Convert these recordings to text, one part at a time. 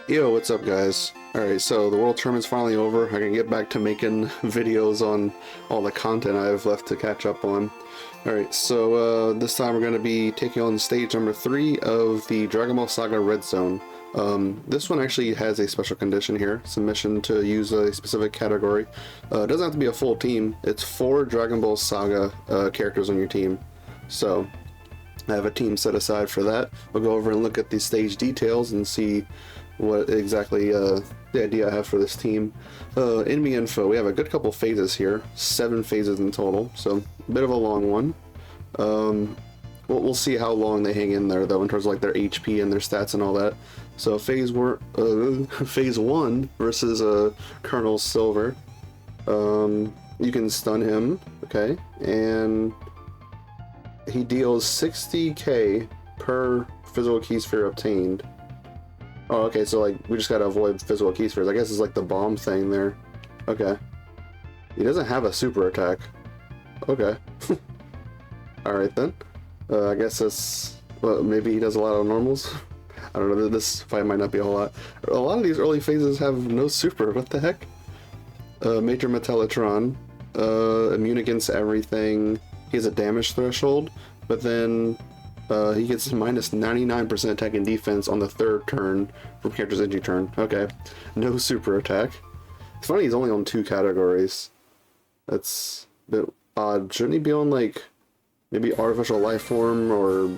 Yo, what's up guys? Alright, so the World Tournament's finally over. I can get back to making videos on all the content I have left to catch up on. Alright, so this time we're going to be taking on stage number 3 of the Dragon Ball Saga Red Zone. This one actually has a special condition here. It's a mission to use a specific category. It doesn't have to be a full team. It's 4 Dragon Ball Saga characters on your team. So I have a team set aside for that. We'll go over and look at the stage details and see what exactly the idea I have for this team. Enemy info, we have a good couple phases here, 7 phases in total, so a bit of a long one. We'll see how long they hang in there though, in terms of like their HP and their stats and all that. So phase 1 versus Colonel Silver. You can stun him, okay, and he deals 60k per physical key sphere obtained. Oh, okay, so like we just gotta avoid physical key spheres. I guess it's like the bomb thing there. Okay. He doesn't have a super attack. Okay. Alright then. I guess that's... well, maybe he does a lot of normals? I don't know, this fight might not be a whole lot. A lot of these early phases have no super, what the heck? Major Metallitron. Immune against everything. He has a damage threshold, but then he gets minus 99% attack and defense on the 3rd turn from character's entry turn. Okay, no super attack. It's funny he's only on 2 categories. That's a bit odd. Shouldn't he be on like maybe artificial life form or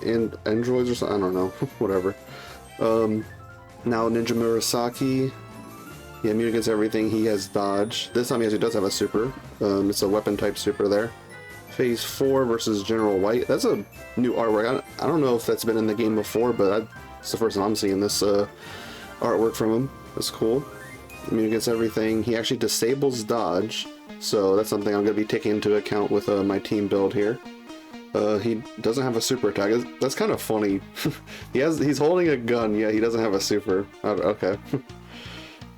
androids or something? I don't know. Whatever. Now Ninja Murasaki. Yeah, immune against everything. He has dodge. This time he actually does have a super. It's a weapon type super there. Phase 4 versus General White. That's a new artwork. I don't know if that's been in the game before, but it's the first time I'm seeing this artwork from him. That's cool. Immune against everything. He actually disables dodge, so that's something I'm going to be taking into account with my team build here. He doesn't have a super attack. That's kind of funny. He's holding a gun, yeah, he doesn't have a super. Okay.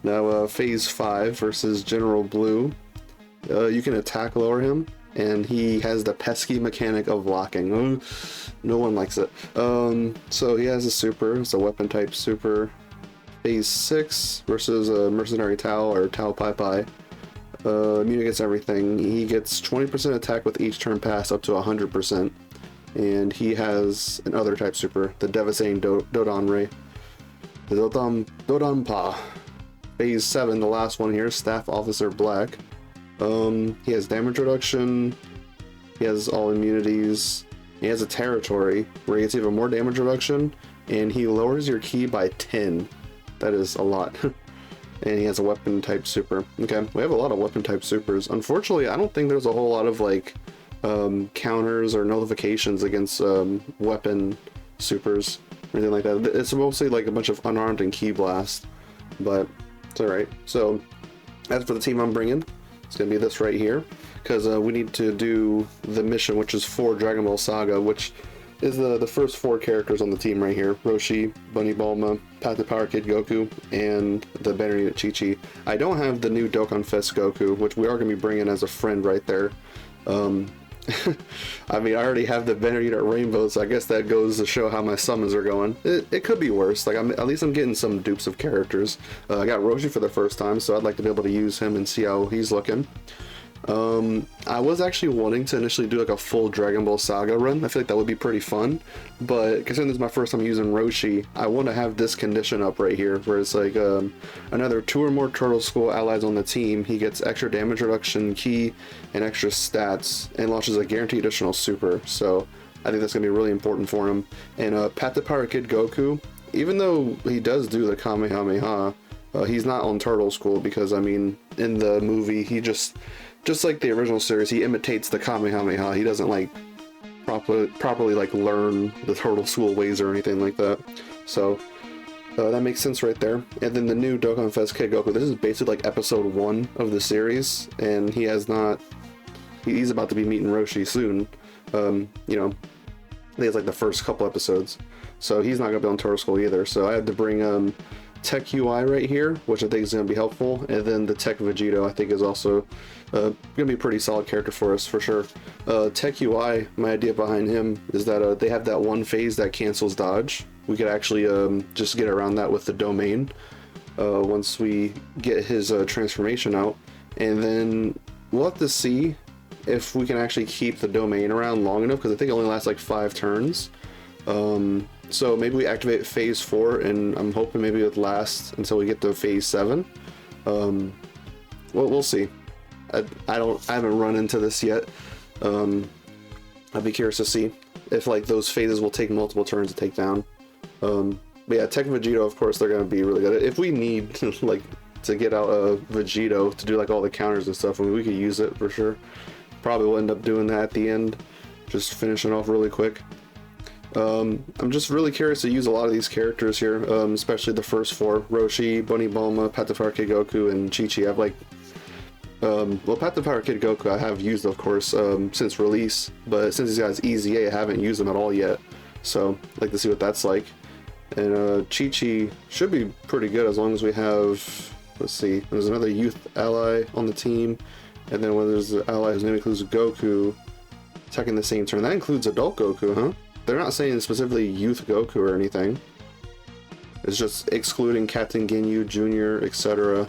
Now Phase 5 versus General Blue. You can attack lower him, and he has the pesky mechanic of locking. No one likes it. So he has a super. It's a weapon type super. Phase 6 versus Mercenary Tao or Tao Pai Pai. Immune against everything. He gets 20% attack with each turn pass up to 100%. And he has an other type super, the Devastating Dodon Ray. The Dodon Pa. Phase 7, the last one here, Staff Officer Black. He has damage reduction, he has all immunities, he has a territory where he gets even more damage reduction, and he lowers your ki by 10. That is a lot. And he has a weapon type super. Okay, we have a lot of weapon type supers. Unfortunately, I don't think there's a whole lot of like counters or notifications against weapon supers or anything like that. It's mostly like a bunch of unarmed and ki blast, but it's alright. So as for the team I'm bringing, it's gonna be this right here, because we need to do the mission, which is for Dragon Ball Saga, which is the first 4 characters on the team right here: Roshi, Bunny Bulma, Path to Power Kid Goku, and the Banner Unit Chi-Chi. I don't have the new Dokkan Fest Goku, which we are gonna be bringing as a friend right there. I mean, I already have the Banner Unit Rainbow, so I guess that goes to show how my summons are going. It could be worse. Like, at least I'm getting some dupes of characters. I got Roshi for the first time, so I'd like to be able to use him and see how he's looking. I was actually wanting to initially do like a full Dragon Ball Saga run. I feel like that would be pretty fun, but considering this is my first time using Roshi, I want to have this condition up right here where it's like another 2 or more Turtle School allies on the team. He gets extra damage reduction, ki, and extra stats, and launches a guaranteed additional super. So I think that's gonna be really important for him. And Path to Power Kid Goku, even though he does do the Kamehameha, he's not on Turtle School, because I mean, in the movie he just like the original series, he imitates the Kamehameha. He doesn't like properly like learn the Turtle School ways or anything like that. So that makes sense right there. And then the new Dokkan Fest Kid Goku, this is basically like episode 1 of the series, and he's about to be meeting Roshi soon. You know, I think it's like the first couple episodes, so he's not gonna be on Turtle School either. So I had to bring Tech UI right here, which I think is going to be helpful, and then the Tech Vegito I think is also going to be a pretty solid character for us for sure. Tech UI, my idea behind him is that they have that one phase that cancels dodge, we could actually just get around that with the domain once we get his transformation out, and then we'll have to see if we can actually keep the domain around long enough, because I think it only lasts like 5 turns. So maybe we activate phase 4, and I'm hoping maybe it would last until we get to phase 7. We'll see. I haven't run into this yet. I'd be curious to see if like those phases will take multiple turns to take down. But yeah, Tech Vegito, of course, they're gonna be really good. If we need like to get out a Vegito to do like all the counters and stuff, I mean, we could use it for sure. Probably will end up doing that at the end, just finishing off really quick. I'm just really curious to use a lot of these characters here, especially the first 4: Roshi, Bunny Bulma, Path to Power Kid Goku, and Chi-Chi. I've like, well, Path to Power Kid Goku I have used, of course, since release, but since he's got his EZA, I haven't used them at all yet. So I'd like to see what that's like. And Chi-Chi should be pretty good as long as we have, let's see, there's another youth ally on the team, and then when there's an ally whose name includes Goku attacking the same turn. That includes adult Goku, huh? They're not saying specifically youth Goku or anything. It's just excluding Captain Ginyu, Jr., etc.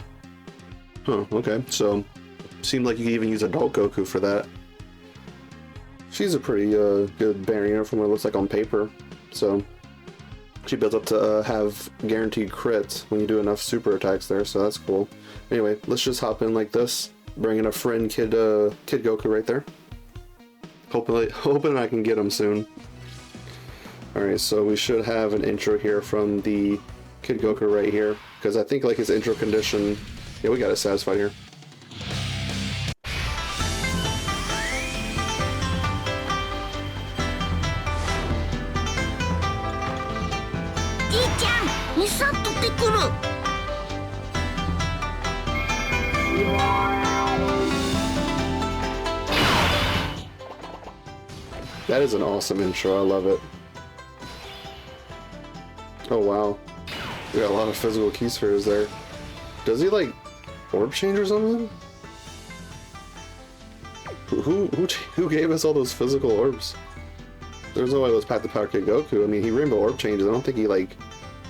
Huh, okay, so seemed like you could even use adult Goku for that. She's a pretty good barrier from what it looks like on paper. So she builds up to have guaranteed crit when you do enough super attacks there, so that's cool. Anyway, let's just hop in like this, bring in a friend Kid Goku right there. Hoping I can get him soon. Alright, so we should have an intro here from the Kid Goku right here, because I think like his intro condition, yeah, we got it satisfied here. That is an awesome intro, I love it. Oh wow, we got a lot of physical key spheres there. Does he like orb change or something? Who gave us all those physical orbs? There's no way it was Path to Power Kid Goku. I mean, he rainbow orb changes. I don't think he like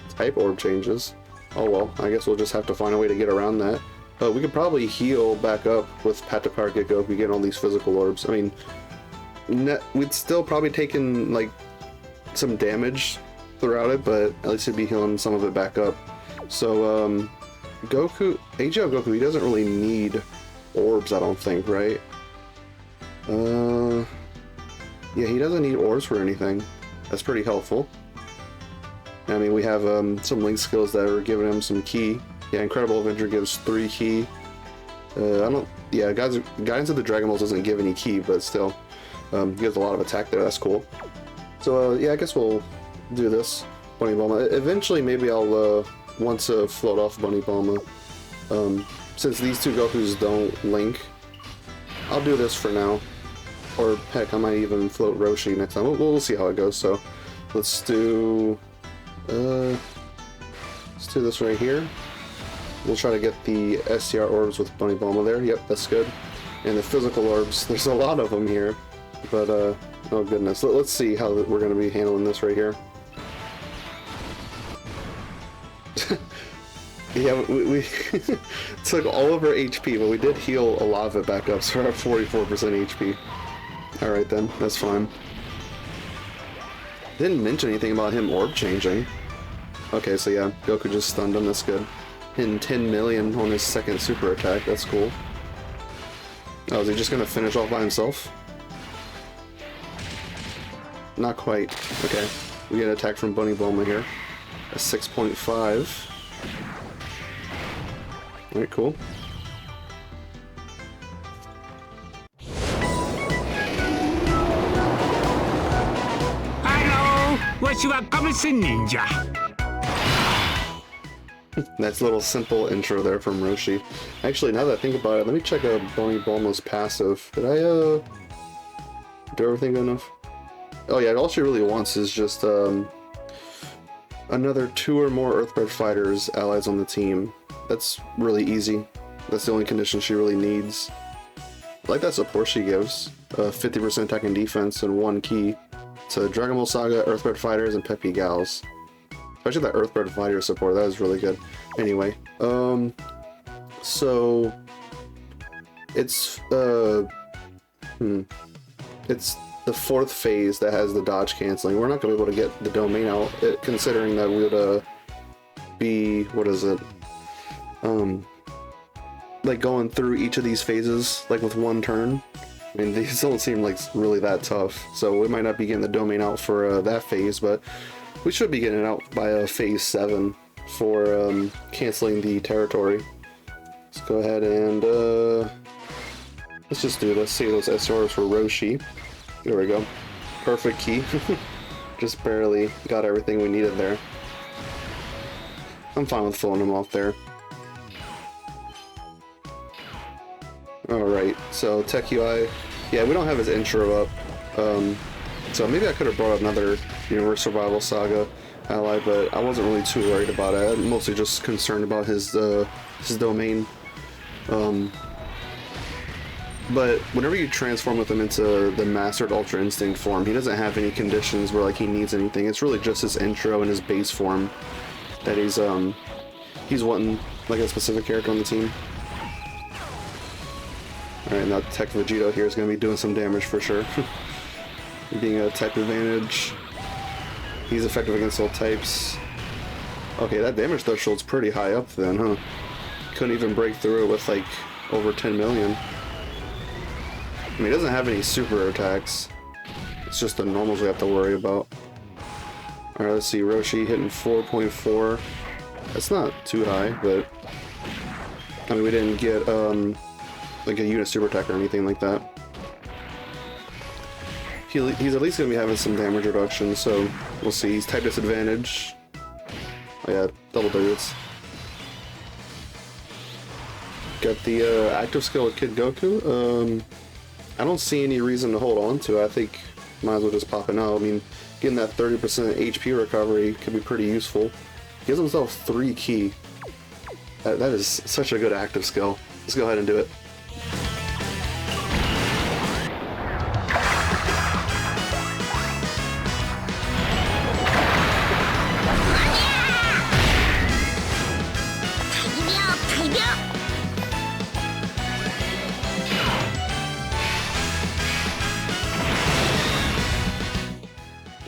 type orb changes. Oh well, I guess we'll just have to find a way to get around that. We could probably heal back up with Path to Power Kid Goku getting all these physical orbs. I mean, we'd still probably taken like some damage throughout it, but at least he'd be healing some of it back up. So Goku, AGL Goku, he doesn't really need orbs, I don't think, right? Yeah, he doesn't need orbs for anything. That's pretty helpful. I mean, we have some link skills that are giving him some key. Yeah, Incredible Avenger gives 3 key. Yeah, Guidance of the Dragon Balls doesn't give any key, but still, gives a lot of attack there. That's cool. So yeah, I guess we'll do this. Bunny Bulma. Eventually, maybe I'll want to float off Bunny Bulma. Since these two Gokus don't link, I'll do this for now. Or heck, I might even float Roshi next time. We'll see how it goes. So let's do this right here. We'll try to get the STR orbs with Bunny Bulma there. Yep, that's good. And the physical orbs, there's a lot of them here. But oh goodness, let's see how we're going to be handling this right here. Yeah, we took all of our HP, but we did heal a lot of it back up, so we're at 44% HP. Alright then, that's fine. Didn't mention anything about him orb changing. Okay, so yeah, Goku just stunned him, that's good. Hitting 10 million on his second super attack, that's cool. Oh, is he just gonna finish off by himself? Not quite. Okay, we get an attack from Bunny Bulma here. A 6.5. Alright, cool. Hello! Ninja. Nice little simple intro there from Roshi. Actually, now that I think about it, let me check out Bunny Bulma's passive. Did I do everything good enough? Oh yeah, all she really wants is just another 2 or more Earthbred fighters allies on the team. That's really easy. That's the only condition she really needs. I like that support she gives. 50% attack and defense and 1 key to Dragon Ball Saga, Earthbred fighters, and Peppy Gals. especially that Earthbird Fighter support. That was really good. Anyway, so it's it's the 4th phase that has the dodge canceling. We're not gonna be able to get the domain out, considering that we would be, what is it? Like going through each of these phases like with one turn. I mean, these don't seem like really that tough, so we might not be getting the domain out for that phase, but we should be getting it out by phase 7 for canceling the territory. Let's go ahead and let's just do this. Save those SRs for Roshi. There we go. Perfect key. Just barely got everything we needed there. I'm fine with filling them off there. Alright, so Tech UI, yeah, we don't have his intro up, so maybe I could have brought up another Universe Survival Saga ally, but I wasn't really too worried about it. I'm mostly just concerned about his domain. But whenever you transform with him into the Mastered Ultra Instinct form, he doesn't have any conditions where like he needs anything. It's really just his intro and his base form that he's wanting like a specific character on the team. Alright, now Tech Vegito here is going to be doing some damage for sure. Being a type advantage. He's effective against all types. Okay, that damage threshold's pretty high up then, huh? Couldn't even break through it with like over 10 million. I mean, he doesn't have any super attacks. It's just the normals we have to worry about. Alright, let's see. Roshi hitting 4.4. That's not too high, but I mean, we didn't get like a unit super attack or anything like that. He's at least going to be having some damage reduction, so we'll see. He's type disadvantage. Oh yeah, double digits. Got the active skill with Kid Goku. I don't see any reason to hold on to it. I think might as well just pop it out. I mean, getting that 30% HP recovery could be pretty useful. He gives himself 3 ki. That is such a good active skill. Let's go ahead and do it.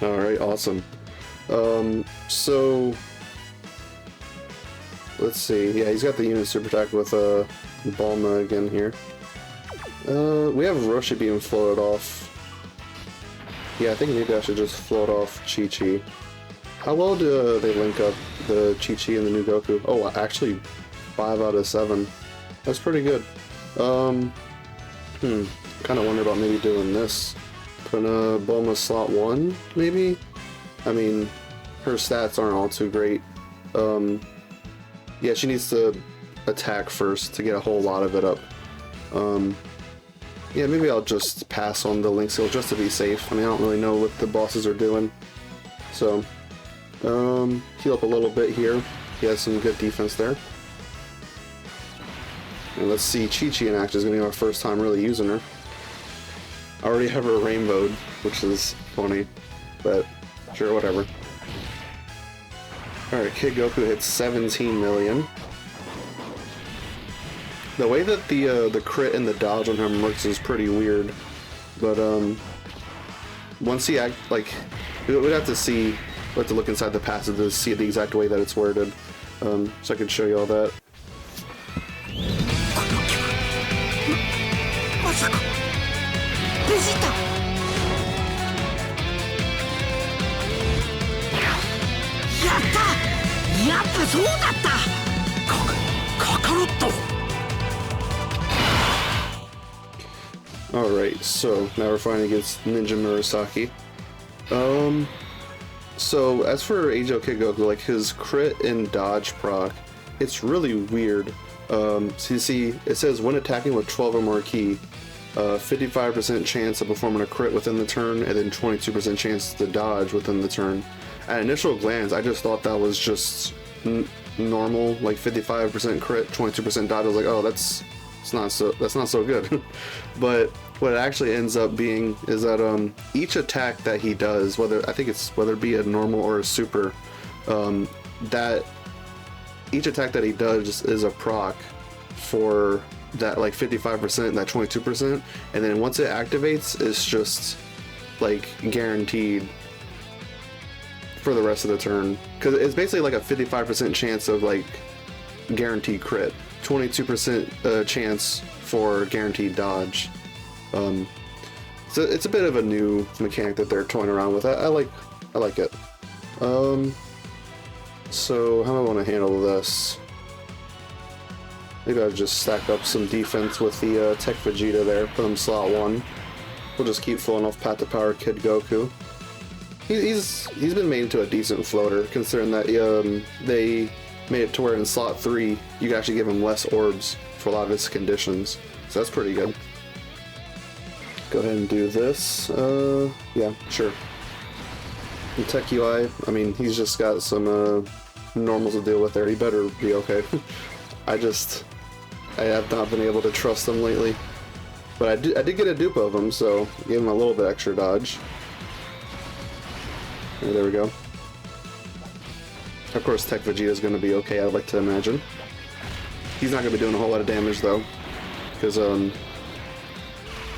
Alright, awesome. So let's see. Yeah, he's got the unit super attack with Bulma again here. We have Roshi being floated off. Yeah, I think maybe I should just float off Chi-Chi. How well do they link up the Chi-Chi and the new Goku? Oh, actually 5 out of 7. That's pretty good. Kind of wonder about maybe doing this. Putting Bulma slot 1, maybe? I mean, her stats aren't all too great. Yeah, she needs to attack first to get a whole lot of it up. Yeah, maybe I'll just pass on the Link skill just to be safe. I mean, I don't really know what the bosses are doing. So, heal up a little bit here. He has some good defense there. And let's see, Chi-Chi in action is going to be our first time really using her. I already have her rainbowed, which is funny, but sure, whatever. Alright, Kid Goku hit 17 million. The way that the crit and the dodge on him works is pretty weird, but once he we'd have to see, we'd have to look inside the passive to see the exact way that it's worded, so I can show you all that. Alright, so now we're fighting against Ninja Murasaki. So as for Age-O Kid Goku, like his crit and dodge proc, it's really weird. So you see, it says when attacking with 12 or more ki, 55% chance of performing a crit within the turn, and then 22% chance to dodge within the turn. At initial glance, I just thought that was just normal, like 55% crit, 22% dodge. I was like, oh, that's not so good. But what it actually ends up being is that each attack that he does, whether it be a normal or a super, that each attack that he does is a proc for that like 55%, that 22%, and then once it activates, it's just like guaranteed for the rest of the turn, because it's basically like a 55% chance of like guaranteed crit, 22% chance for guaranteed dodge. So it's a bit of a new mechanic that they're toying around with. I like it. So how do I want to handle this? Maybe I'll just stack up some defense with the Tech Vegeta there, put him slot 1. We'll just keep flowing off Path to Power Kid Goku. He's been made into a decent floater, considering that they made it to where in slot 3 you can actually give him less orbs for a lot of his conditions. So that's pretty good. Go ahead and do this. Yeah, sure. And Tech UI, I mean, he's just got some normals to deal with there. He better be okay. I have not been able to trust him lately. But I did get a dupe of him, so gave him a little bit extra dodge. And there we go. Of course, Tech Vegeta is going to be okay, I'd like to imagine. He's not going to be doing a whole lot of damage, though. Because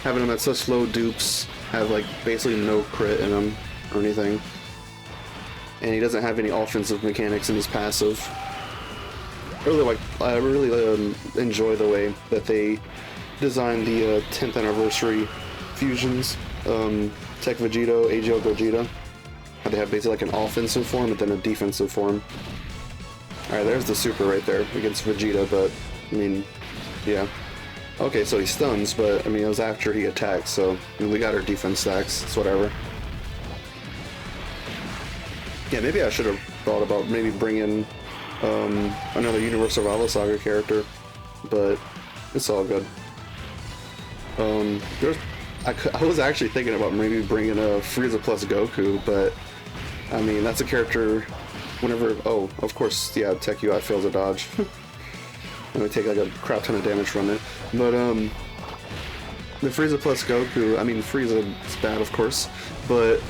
having him at such low dupes, have like basically no crit in him or anything. And he doesn't have any offensive mechanics in his passive. I really enjoy the way that they designed the 10th anniversary fusions. Tech Vegito, AGL Gogeta. They have basically like an offensive form and then a defensive form. Alright, there's the super right there against Vegeta, but I mean, yeah. Okay, so he stuns, but I mean, it was after he attacked, so I mean, we got our defense stacks, it's whatever. Yeah, maybe I should have thought about maybe bringing another Universal Rival Saga character, but it's all good. I was actually thinking about maybe bringing a Frieza plus Goku, but I mean, that's a character whenever, oh, of course, yeah, Tech UI fails a dodge. And we take like a crap ton of damage from it. But the Frieza plus Goku, I mean, Frieza is bad, of course, but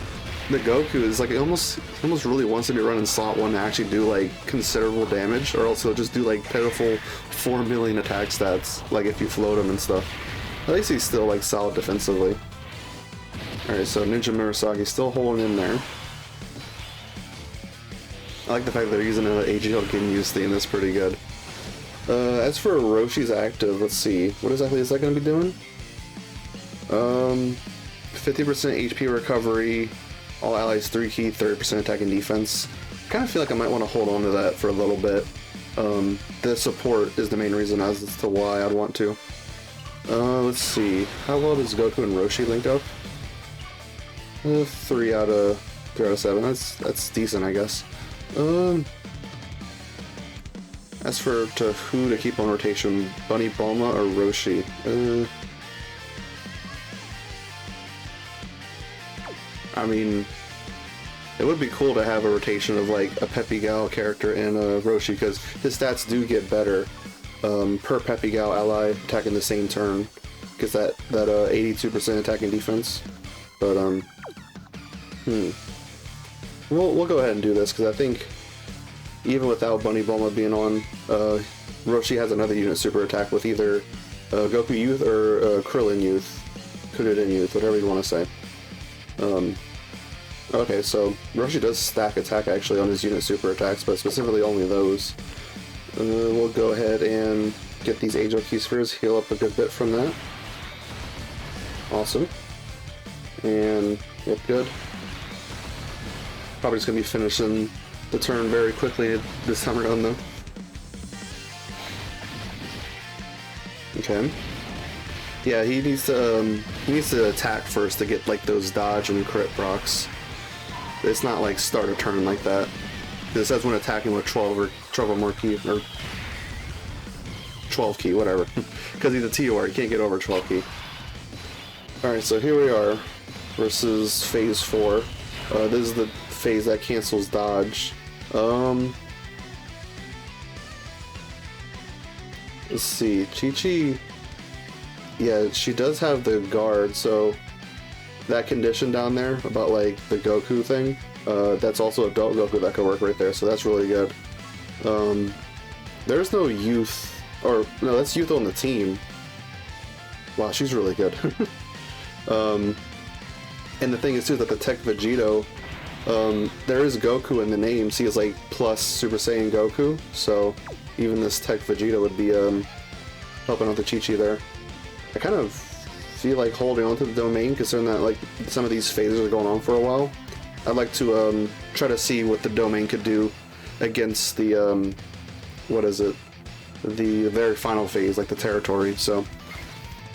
the Goku is like, it almost really wants to be running slot 1 to actually do like considerable damage, or else he'll just do like pitiful 4 million attack stats, like if you float him and stuff. At least he's still like solid defensively. Alright, so Ninja Murasagi's still holding in there. I like the fact that they're using an AGL Ginyu's theme, that's pretty good. As for Roshi's active, let's see, what exactly is that going to be doing? 50% HP recovery, all allies 3 key, 30% attack and defense. I kind of feel like I might want to hold on to that for a little bit. The support is the main reason as to why I'd want to. Let's see, how well does Goku and Roshi link up? 3 out of 7, that's decent, I guess. As for who to keep on rotation, Bunny Bulma or Roshi? I mean, it would be cool to have a rotation of like a Peppy Gal character and a Roshi, because his stats do get better per Peppy Gal ally attacking the same turn, because that 82% attack and defense. But we'll go ahead and do this, because I think even without Bunny Bulma being on, Roshi has another unit super attack with either Goku Youth or Krillin Youth, Kuririn Youth, whatever you want to say. Okay, so Roshi does stack attack actually on his unit super attacks, but specifically only those. We'll go ahead and get these Angel Key Spheres, heal up a good bit from that. Awesome. And, yep, good. Probably just going to be finishing the turn very quickly this time around though. Okay. Yeah, he needs to attack first to get like those dodge and crit procs. It's not like start a turn like that. It says when attacking with 12 or more key, or 12 key, whatever. Because he's a TOR, he can't get over 12 key. Alright, so here we are versus phase 4. This is the phase that cancels dodge. Let's see, Chi-Chi, yeah, she does have the guard, so that condition down there about like the Goku thing, That's also adult Goku that could work right there, so that's really good. There's no youth, or no, that's youth on the team. Wow, she's really good. And the thing is too that the Tech Vegito, there is Goku in the name, so he is like plus Super Saiyan Goku, so even this Tech Vegito would be helping out the Chi-Chi there. I kind of feel like holding on to the domain, considering that like some of these phases are going on for a while. I'd like to try to see what the domain could do against the what is it? The very final phase, like the territory. So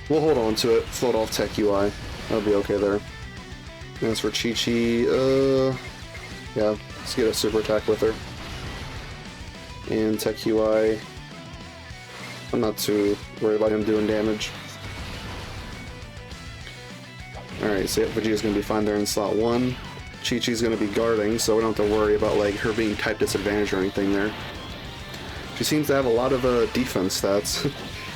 we'll hold on to it. Float off Tech UI. That'll be okay there. And as for Chi-Chi, yeah, let's get a super attack with her. And Tech UI, I'm not too worried about him doing damage. Alright, so yeah, Vegeta's gonna be fine there in slot 1. Chi-Chi's gonna be guarding, so we don't have to worry about like her being type disadvantaged or anything there. She seems to have a lot of defense stats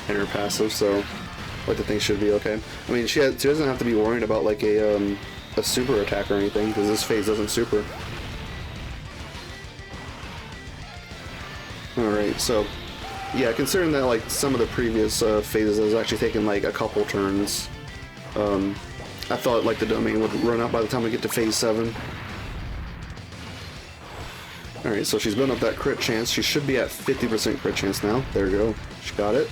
in her passive, so I like to think should be okay. I mean, she doesn't have to be worried about like a super attack or anything, because this phase doesn't super. Alright, so yeah, considering that like some of the previous phases has actually taken like a couple turns, I thought like the domain would run out by the time we get to phase 7. Alright, so she's building up that crit chance. She should be at 50% crit chance now. There we go. She got it.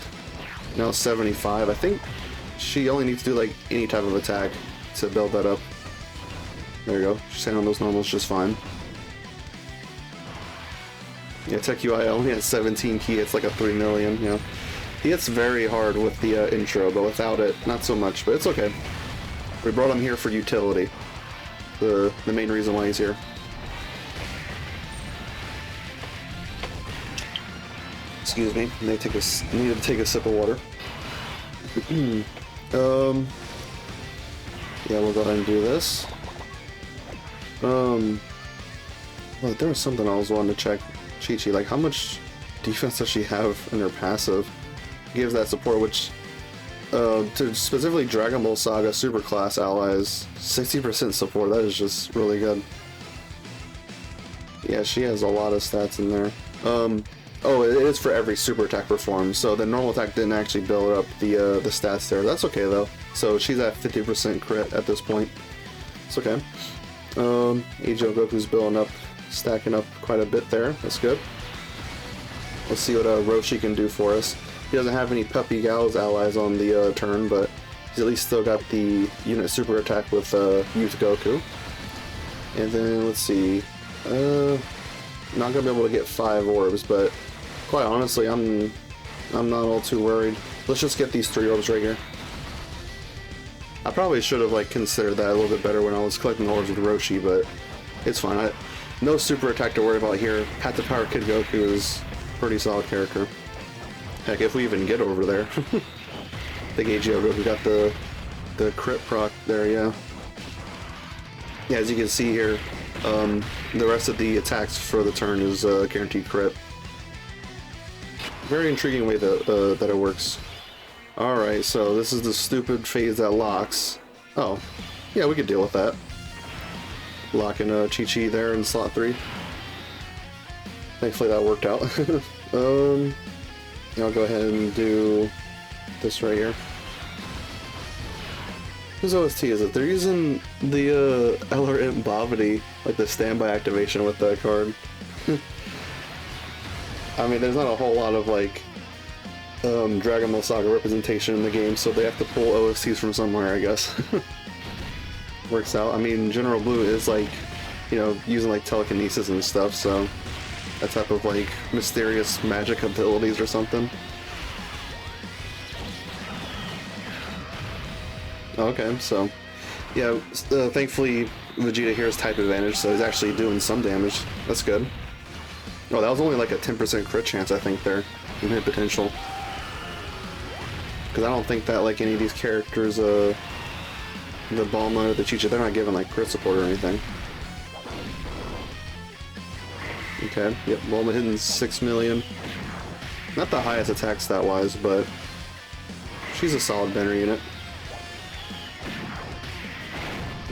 Now 75. I think she only needs to do like any type of attack to build that up. There you go. She's hitting on those normals just fine. Yeah, Tech UI only has 17 key. It's like a 3 million, you know. He hits very hard with the intro, but without it, not so much. But it's okay. We brought him here for utility. The main reason why he's here. Excuse me. Need to take a sip of water. Yeah, we'll go ahead and do this. Well, there was something I was wanting to check. Chi-Chi, like how much defense does she have in her passive? Gives that support, which to specifically Dragon Ball Saga Superclass allies, 60% support. That is just really good. Yeah, she has a lot of stats in there. Oh, it is for every super attack performed, so the normal attack didn't actually build up the stats there. That's okay though. So she's at 50% crit at this point. It's okay. Agio Goku's building up, stacking up quite a bit there. That's good. Let's see what Roshi can do for us. He doesn't have any Puppy Gal's allies on the turn, but he's at least still got the unit super attack with Youth Goku. And then let's see. Not gonna be able to get 5 orbs, but quite honestly, I'm not all too worried. Let's just get these 3 orbs right here. I probably should have like considered that a little bit better when I was collecting orbs with Roshi, but it's fine. No super attack to worry about here. Path to Power Kid Goku is a pretty solid character. Heck, if we even get over there. I think Agio Goku got the crit proc there, yeah. Yeah, as you can see here, the rest of the attacks for the turn is guaranteed crit. Very intriguing way that it works. Alright, so this is the stupid phase that locks. Oh, yeah, we could deal with that. Locking Chi-Chi there in slot 3. Thankfully that worked out. I'll go ahead and do this right here. Whose OST is it? They're using the LRM Bavity, like the standby activation with that card. I mean, there's not a whole lot of like Dragon Ball Saga representation in the game, so they have to pull OSTs from somewhere, I guess. Works out. I mean, General Blue is like, you know, using like telekinesis and stuff, so that type of like mysterious magic abilities or something. Okay, so yeah, thankfully Vegeta here is type advantage, so he's actually doing some damage. That's good. Oh, that was only like a 10% crit chance, I think, there in hit potential. Because I don't think that like any of these characters, the Bulma or the Chi-Chi, they're not given like crit support or anything. Okay, yep, Bulma hitting 6 million. Not the highest attack stat wise, but she's a solid banner unit.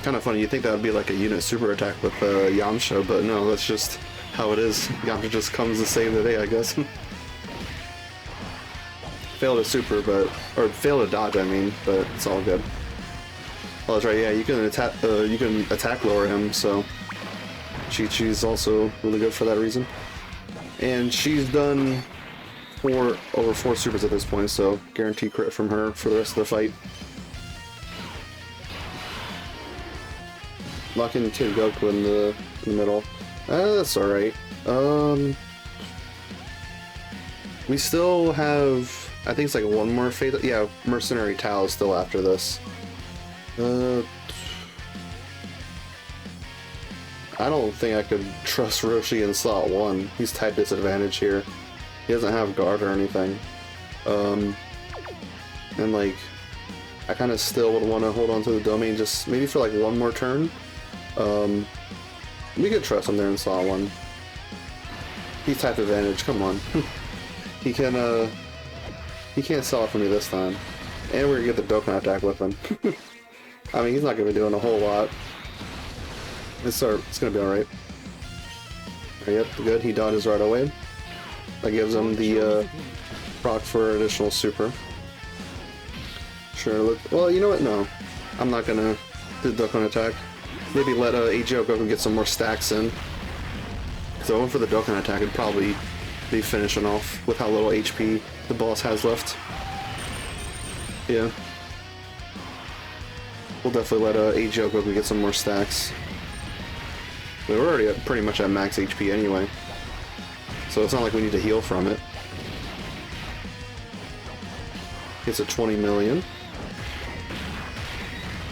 Kind of funny, you think that would be like a unit super attack with Yamcha, but no, that's just how it is. Yamcha just comes to save the day, I guess. Failed a super, but... or failed a dodge, I mean, but it's all good. Oh, that's right, yeah, you can attack lower him, so... Chi-Chi's also really good for that reason. And she's done over 4 supers at this point, so guarantee crit from her for the rest of the fight. Locking Kid Goku in the middle. That's alright. We still have, I think it's like one more fatal. Yeah, Mercenary Tao is still after this. I don't think I could trust Roshi in slot 1. He's type disadvantage here. He doesn't have guard or anything. And like, I kind of still would want to hold on to the domain just maybe for like one more turn. We could trust him there in slot 1. He's type advantage, come on. he can't sell it for me this time. And we're gonna get the Dokkan attack with him. I mean, he's not gonna be doing a whole lot. It's gonna be alright. Yep, good, he dodges right away. That gives him the proc for additional super. Sure, well, you know what, no. I'm not gonna do the Dokkan attack. Maybe let AGO Goku get some more stacks in. Because I went for the Dokkan attack, it'd probably be finishing off with how little HP the boss has left. Yeah. We'll definitely let AGO Goku get some more stacks. We're already pretty much at max HP anyway. So it's not like we need to heal from it. Gets a 20 million.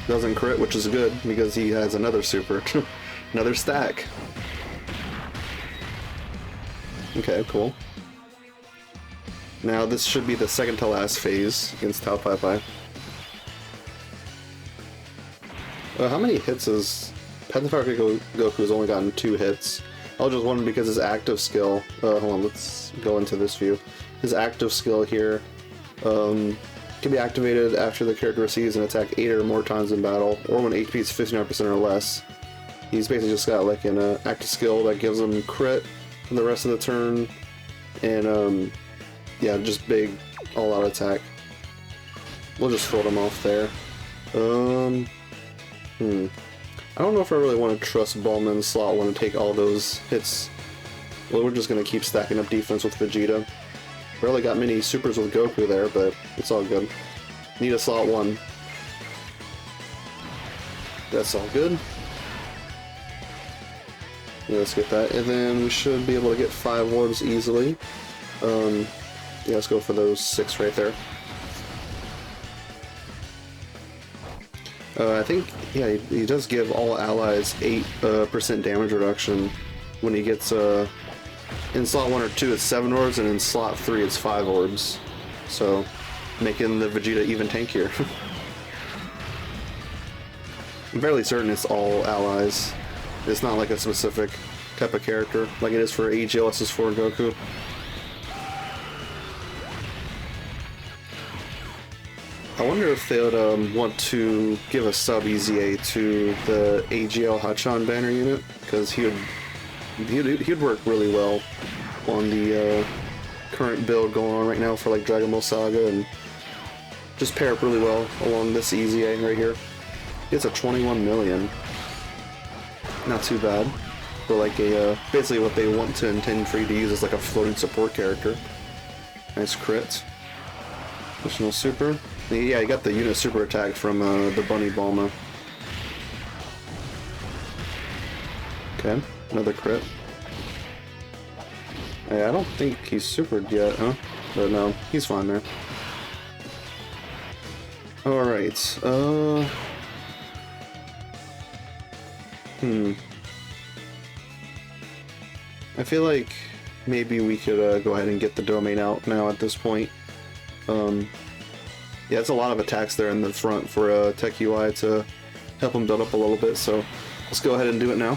Doesn't crit, which is good, because he has another super. Another stack. Okay, cool. Now this should be the second to last phase against Tao Pai Pai. How many hits is... Pathfinder Goku's only gotten 2 hits. I'll just wonder because his active skill... hold on, let's go into this view. His active skill here can be activated after the character receives an attack 8 or more times in battle, or when HP is 59% or less. He's basically just got like an active skill that gives him crit for the rest of the turn, and yeah, just big all-out attack. We'll just throw him off there. I don't know if I really want to trust Bulma in slot 1 to take all those hits. Well, we're just going to keep stacking up defense with Vegeta. Barely got many supers with Goku there, but it's all good. Need a slot 1. That's all good. Yeah, let's get that. And then we should be able to get 5 orbs easily. Yeah, let's go for those 6 right there. I think, yeah, he does give all allies 8% damage reduction when he gets, in slot 1 or 2 it's 7 orbs, and in slot 3 it's 5 orbs. So, making the Vegeta even tankier. I'm fairly certain it's all allies. It's not like a specific type of character, like it is for AGLSS4 Goku. I wonder if they would want to give a sub EZA to the AGL Hachan banner unit, because he'd work really well on the current build going on right now for like Dragon Ball Saga, and just pair up really well along this EZA right here. It's a 21 million. Not too bad. For like a basically what they want to intend for you to use as like a floating support character. Nice crit. Additional super. Yeah, you got the unit super attack from the Bunny Bulma. Okay, another crit. Yeah, I don't think he's supered yet, huh? But no, he's fine there. Alright, I feel like maybe we could go ahead and get the domain out now at this point. Yeah, it's a lot of attacks there in the front for Tech UI to help him build up a little bit, so let's go ahead and do it now.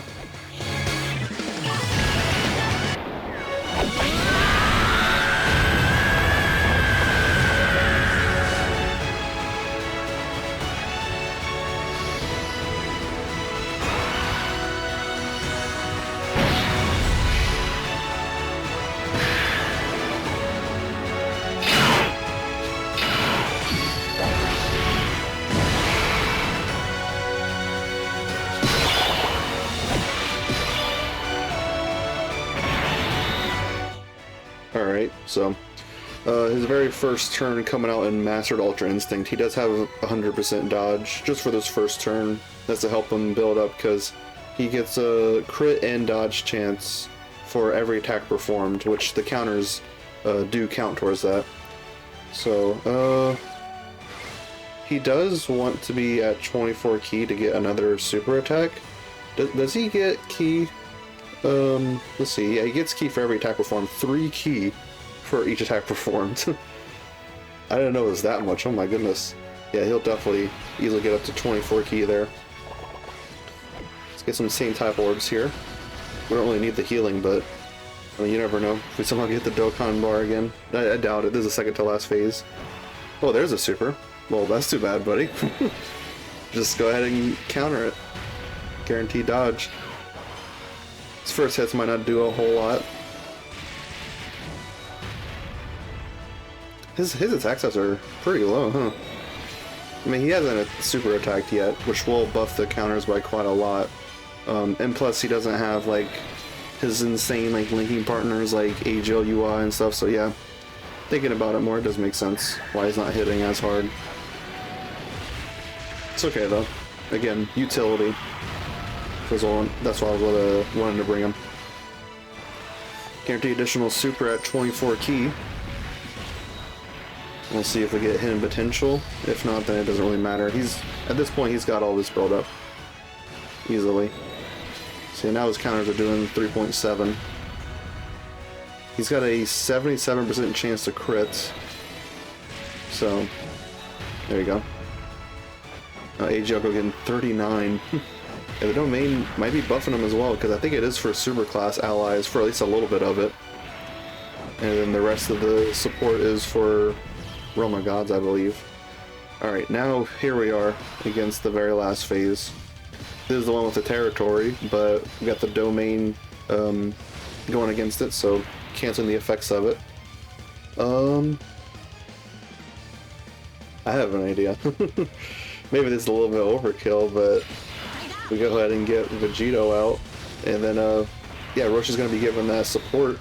Alright, so his very first turn coming out in Mastered Ultra Instinct, he does have 100% dodge just for this first turn. That's to help him build up because he gets a crit and dodge chance for every attack performed, which the counters do count towards that. So, he does want to be at 24 key to get another super attack. Does he get key? Let's see. Yeah, he gets key for every attack performed. 3 key for each attack performed. I didn't know it was that much. Oh my goodness. Yeah, he'll definitely easily get up to 24 key there. Let's get some same type orbs here. We don't really need the healing, but I mean, you never know. If we somehow get the Dokkan bar again. I doubt it. This is the second to last phase. Oh, there's a super. Well, that's too bad, buddy. Just go ahead and counter it. Guaranteed dodge. His first hits might not do a whole lot. His attack stats are pretty low, huh? I mean, he hasn't super attacked yet, which will buff the counters by quite a lot. And plus, he doesn't have like his insane like linking partners like AGL and stuff. So yeah, thinking about it more, it does make sense why he's not hitting as hard. It's okay though. Again, utility. That's why I was wanting to bring him. Guarantee additional super at 24 key. We'll see if we get hidden potential. If not, then it doesn't really matter. At this point, he's got all this build up easily. See, now his counters are doing 3.7. He's got a 77% chance to crit. So, there you go. AGL getting 39. Yeah, the domain might be buffing him as well, because I think it is for super class allies, for at least a little bit of it. And then the rest of the support is for Realm of Gods, I believe. Alright, now here we are against the very last phase. This is the one with the territory, but we got the domain going against it, so canceling the effects of it. I have an idea. Maybe this is a little bit overkill, but we go ahead and get Vegito out, and then yeah, Roshi's gonna be given that support.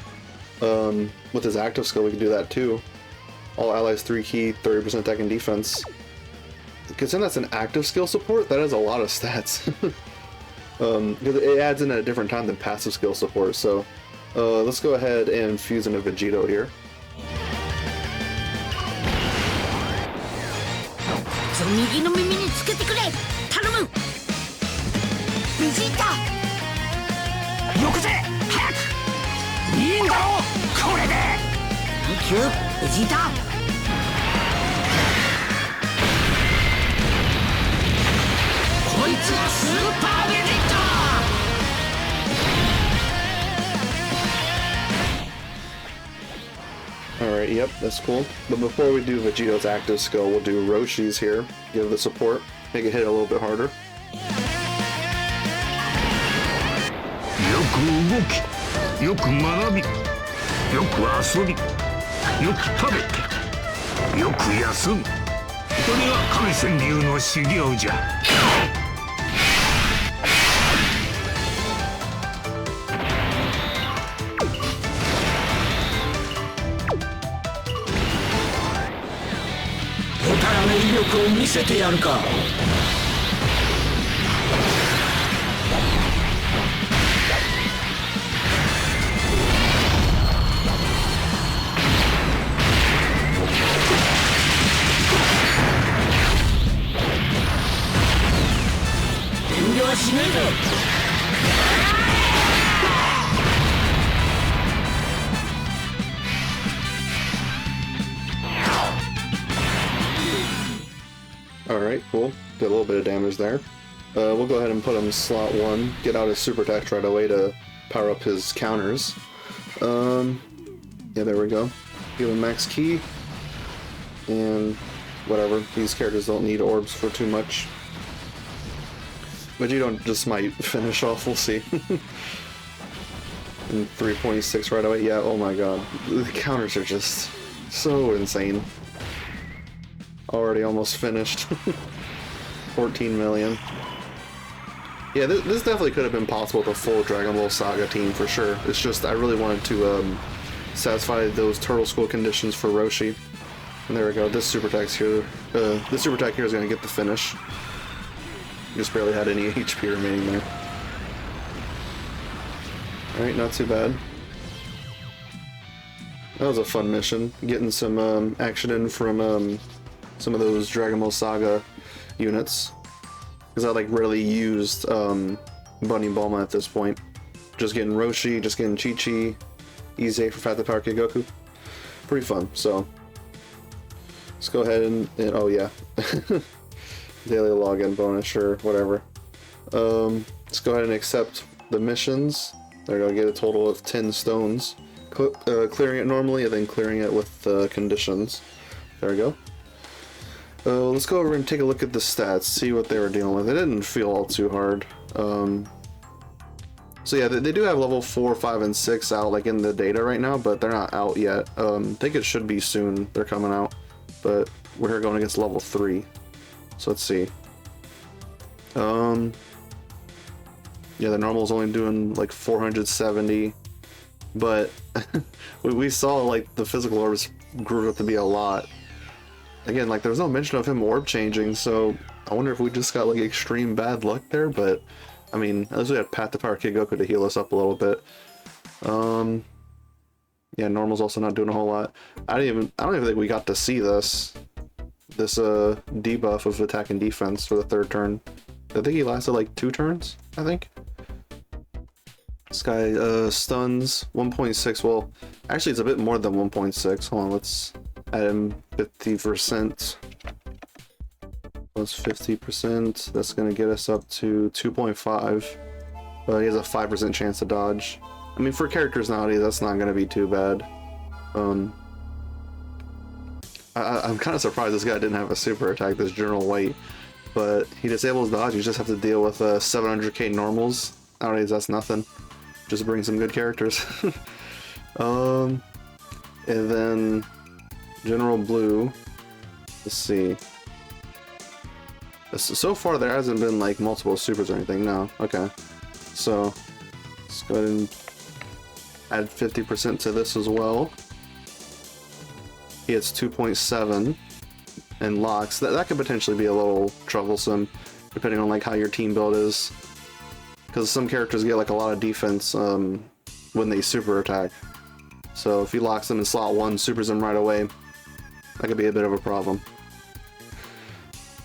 With his active skill, we can do that too. All allies 3 key, 30% attack and defense. Considering that's an active skill support, that is a lot of stats. Because it adds in at a different time than passive skill support. So let's go ahead and fuse into Vegito here. Alright, yep, that's cool. But before we do Vegito's active skill, we'll do Roshi's here. Give the support, make it hit a little bit harder. Alright, cool. Did a little bit of damage there. We'll go ahead and put him in slot 1, get out his super attacks right away to power up his counters. Yeah, there we go. Give him max key. And whatever, these characters don't need orbs for too much. But you don't just might finish off, we'll see. And 3.6 right away, yeah, oh my god. The counters are just so insane. Already almost finished. 14 million. Yeah, this definitely could have been possible with a full Dragon Ball Saga team for sure. It's just I really wanted to satisfy those turtle school conditions for Roshi. And there we go. This super attack here is going to get the finish. Just barely had any HP remaining there. Alright, not too bad. That was a fun mission. Getting some action in from some of those Dragon Ball Saga units. Because I like rarely used Bunny Bulma at this point. Just getting Roshi, just getting Chi-Chi, Ize for Fat the Power Kid Goku. Pretty fun, so let's go ahead and oh yeah. Daily login bonus, sure, whatever. Let's go ahead and accept the missions. There we go, get a total of 10 stones. Clearing it normally and then clearing it with conditions. There we go. Let's go over and take a look at the stats, see what they were dealing with. It didn't feel all too hard. So yeah, they do have level 4, 5, and 6 out like in the data right now, but they're not out yet. I think it should be soon. They're coming out, but we're here going against level 3. So let's see. Yeah, the normal's only doing like 470, but we saw like the physical orbs grew up to be a lot. Again, like there's no mention of him orb changing, so I wonder if we just got like extreme bad luck there, but I mean, at least we had Pat the Power Kid Goku to heal us up a little bit. Yeah, normal's also not doing a whole lot. I don't even think we got to see this debuff of attack and defense for the 3rd turn. I think he lasted like 2 turns, I think. This guy stuns 1.6. Well, actually it's a bit more than 1.6. Hold on, let's add him 50%. Plus 50%, that's going to get us up to 2.5. He has a 5% chance to dodge. I mean, for characters nowadays, that's not going to be too bad. I'm kind of surprised this guy didn't have a super attack, this General White. But he disables dodge, you just have to deal with 700k normals. Nowadays, that's nothing. Just bring some good characters. And then General Blue, let's see. So far there hasn't been like multiple supers or anything, no. Okay. So let's go ahead and add 50% to this as well. He hits 2.7 and locks. That could potentially be a little troublesome depending on like how your team build is. Because some characters get like a lot of defense when they super attack. So if he locks them in slot 1, supers them right away, that could be a bit of a problem.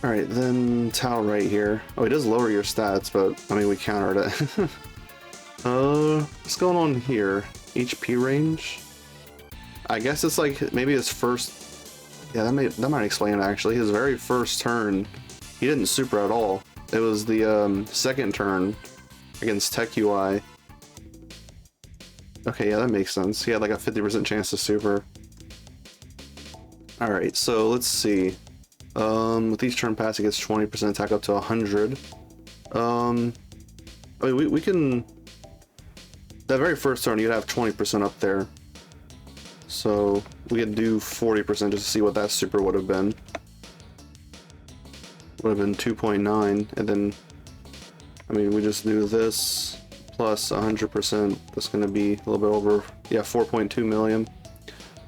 Alright, then Tao right here. Oh, he does lower your stats, but I mean we countered it. What's going on here? HP range? I guess it's like maybe his first. Yeah, that might explain it actually. His very first turn, he didn't super at all. It was the 2nd turn against Tech UI. Okay, yeah, that makes sense. He had like a 50% chance to super. Alright, so let's see. With each turn pass, he gets 20% attack up to 100. I mean, we can. That very first turn, you'd have 20% up there. So we could do 40% just to see what that super would have been. Would have been 2.9, and then, I mean, we just do this plus 100%. That's going to be a little bit over, yeah, 4.2 million.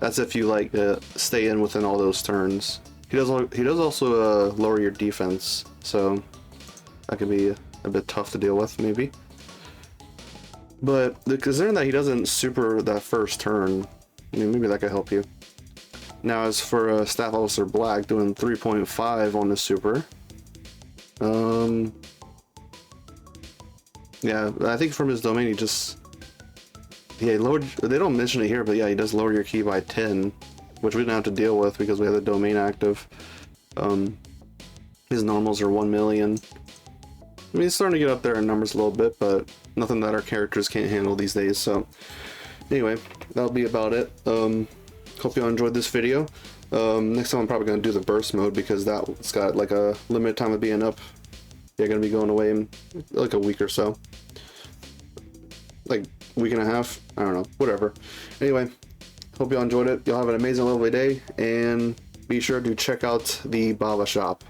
That's if you like stay in within all those turns. He does also lower your defense, so that could be a bit tough to deal with, maybe. But considering that he doesn't super that first turn, I mean, maybe that could help you. Now, as for Staff Officer Black, doing 3.5 on the super. Yeah, I think from his domain, he just... Yeah, he lowered... They don't mention it here, but yeah, he does lower your key by 10. Which we didn't have to deal with because we have the domain active. His normals are 1 million. I mean, it's starting to get up there in numbers a little bit, but nothing that our characters can't handle these days. So, anyway, that'll be about it. Hope you all enjoyed this video. Next time I'm probably going to do the burst mode because that's got like a limited time of being up. Yeah, going to be going away in like a week or so. Like, week and a half? I don't know. Whatever. Anyway. Hope you all enjoyed it. Y'all have an amazing, lovely day, and be sure to check out the Baba shop.